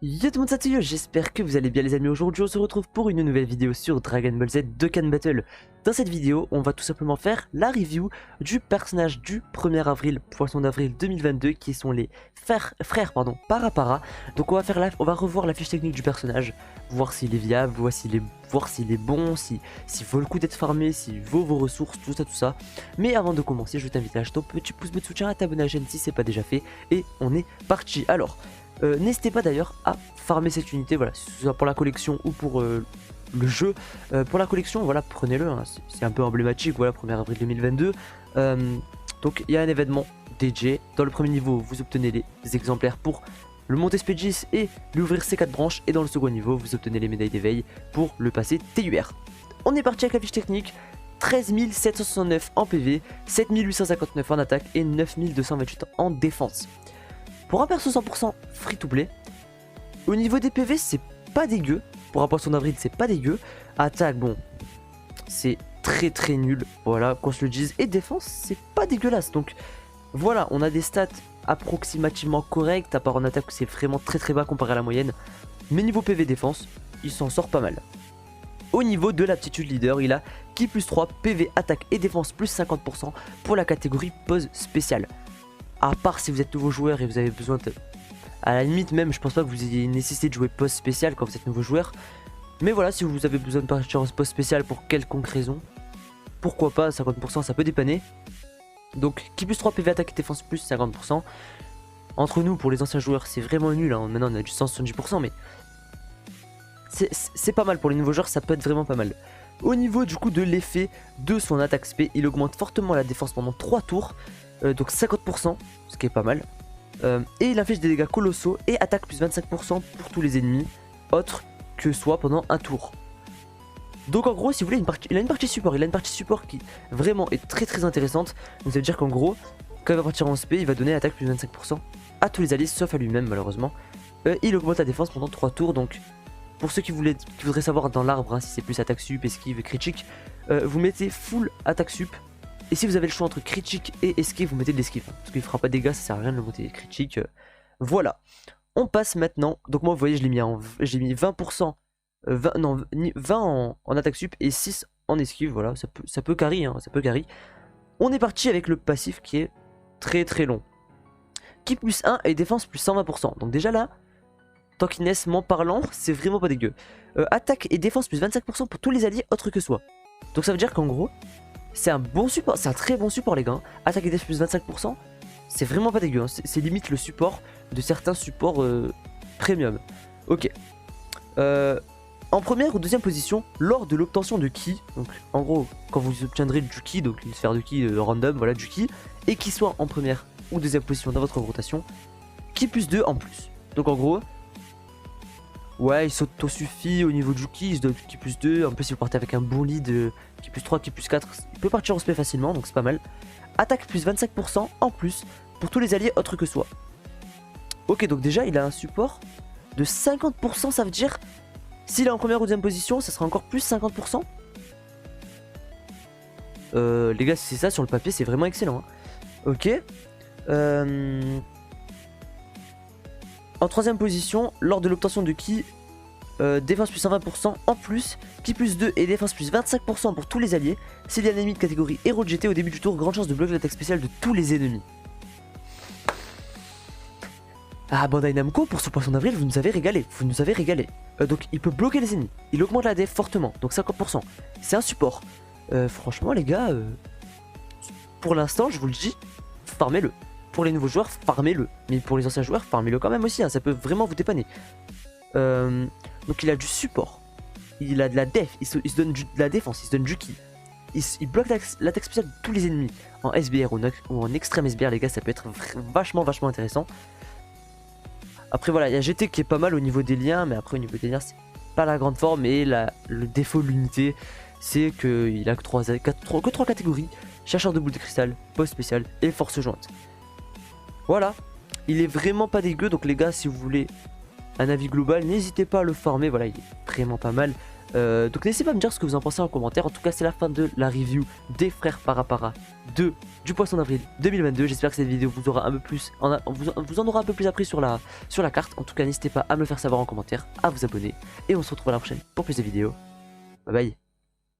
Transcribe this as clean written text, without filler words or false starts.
Yo tout le monde, c'est Yo, j'espère que vous allez bien les amis. Aujourd'hui on se retrouve pour une nouvelle vidéo sur Dragon Ball Z Dokkan Battle. Dans cette vidéo on va tout simplement faire la review du personnage du 1er avril, poisson d'avril 2022, qui sont les frères Para. Donc on va revoir la fiche technique du personnage, voir s'il est viable, voir s'il est bon, s'il vaut le coup d'être farmé, s'il vaut vos ressources, tout ça. Mais avant de commencer, je t'invite à lâcher ton petit pouce bleu de soutien, à t'abonner à la chaîne si c'est pas déjà fait, et on est parti. Alors, n'hésitez pas d'ailleurs à farmer cette unité, voilà, que ce soit pour la collection ou pour le jeu. Pour la collection, voilà, prenez-le, hein, c'est un peu emblématique, voilà, 1er avril 2022. Donc il y a un événement DJ. Dans le premier niveau, vous obtenez les exemplaires pour le monter Spedis et lui ouvrir ses 4 branches. Et dans le second niveau, vous obtenez les médailles d'éveil pour le passer TUR. On est parti avec la fiche technique. 13 769 en PV, 7 859 en attaque et 9 228 en défense. Pour un perso 100% free to play, au niveau des PV, c'est pas dégueu. Pour un poisson d'avril, c'est pas dégueu. Attaque, bon, c'est très nul. Voilà, qu'on se le dise. Et défense, c'est pas dégueulasse. Donc voilà, on a des stats approximativement correctes. À part en attaque, c'est vraiment très bas comparé à la moyenne. Mais niveau PV défense, il s'en sort pas mal. Au niveau de l'aptitude leader, il a Ki plus 3, PV, attaque et défense plus 50% pour la catégorie pose spéciale. À part si vous êtes nouveau joueur et vous avez besoin de... À la limite même, je pense pas que vous ayez nécessité de jouer post spécial quand vous êtes nouveau joueur. Mais voilà, si vous avez besoin de partir en post spécial pour quelconque raison, pourquoi pas, 50% ça peut dépanner. Donc Ki plus 3, PV, attaque et défense plus 50%. Entre nous, pour les anciens joueurs, c'est vraiment nul, hein. Maintenant on a du 170%, mais... c'est pas mal pour les nouveaux joueurs, ça peut être vraiment pas mal. Au niveau du coup de l'effet de son attaque SP, il augmente fortement la défense pendant 3 tours. Donc 50%, ce qui est pas mal. Et il inflige des dégâts colossaux et attaque plus 25% pour tous les ennemis autres que soi pendant un tour. Donc en gros, si vous voulez, il a une partie support. Il a une partie support qui vraiment est très intéressante. Donc ça veut dire qu'en gros, quand il va partir en SP, il va donner attaque plus 25% à tous les alliés, sauf à lui-même malheureusement. Il augmente la défense pendant 3 tours. Donc pour ceux qui voudraient savoir dans l'arbre, hein, si c'est plus attaque sup, esquive, critique, vous mettez full attaque sup. Et si vous avez le choix entre critique et esquive, vous mettez de l'esquive. Parce qu'il fera pas de dégâts, ça sert à rien de le monter critique. Voilà. On passe maintenant. Donc moi, vous voyez, j'ai mis 20%. 20 en attaque sup et 6 en esquive. Voilà, ça peut carry, hein, ça peut carry. On est parti avec le passif qui est très long. Ki plus 1 et défense plus 120%. Donc déjà là, tankinessement parlant, c'est vraiment pas dégueu. Attaque et défense plus 25% pour tous les alliés autres que soi. Donc ça veut dire qu'en gros... c'est un bon support, c'est un très bon support les gars. Attaque et défense plus 25%, c'est vraiment pas dégueu, hein. C'est limite le support de certains supports premium. Ok. En première ou deuxième position, lors de l'obtention de Ki, donc en gros, quand vous obtiendrez du Ki, donc une sphère de Ki random, voilà, du Ki, et qui soit en première ou deuxième position dans votre rotation, Ki plus 2 en plus. Donc en gros, ouais, il s'auto-suffit au niveau du Ki, il se donne Ki plus 2. En plus, si vous partez avec un bon lead, Ki plus 3, Ki plus 4, il peut partir en spé facilement, donc c'est pas mal. Attaque plus 25% en plus pour tous les alliés autres que soi. Ok, donc déjà, il a un support de 50%, ça veut dire, s'il est en première ou deuxième position, ça sera encore plus 50%. Les gars, si c'est ça sur le papier, c'est vraiment excellent, hein. Ok. En troisième position, lors de l'obtention de Ki, défense plus 120% en plus, Ki plus 2 et défense plus 25% pour tous les alliés. S'il y a un ennemi de catégorie héros de GT au début du tour, grande chance de bloquer l'attaque spéciale de tous les ennemis. Ah, Bandai Namco, pour ce poisson d'avril, vous nous avez régalé. Donc il peut bloquer les ennemis, il augmente la def fortement, donc 50%. C'est un support. Franchement les gars, pour l'instant je vous le dis, farmez-le. Pour les nouveaux joueurs, farmez-le. Mais pour les anciens joueurs, farmez-le quand même aussi, hein, ça peut vraiment vous dépanner. Donc il a du support, il a de la def, il se donne de la défense, il se donne du ki. Il bloque l'attaque spéciale de tous les ennemis. En SBR ou en extrême SBR les gars, ça peut être vachement intéressant. Après voilà, il y a GT qui est pas mal au niveau des liens, mais après au niveau des liens c'est pas la grande forme. Et le défaut de l'unité, c'est qu'il a que 3 catégories: chercheur de boules de cristal, post spécial et force jointe. Voilà, il est vraiment pas dégueu. Donc les gars, si vous voulez un avis global, n'hésitez pas à le farmer, voilà, il est vraiment pas mal. Donc n'hésitez pas à me dire ce que vous en pensez en commentaire. En tout cas c'est la fin de la review des frères Parapara 2 du poisson d'avril 2022. J'espère que cette vidéo vous aura un peu plus, vous en aura un peu plus appris sur la carte. En tout cas n'hésitez pas à me le faire savoir en commentaire, à vous abonner. Et on se retrouve à la prochaine pour plus de vidéos. Bye bye.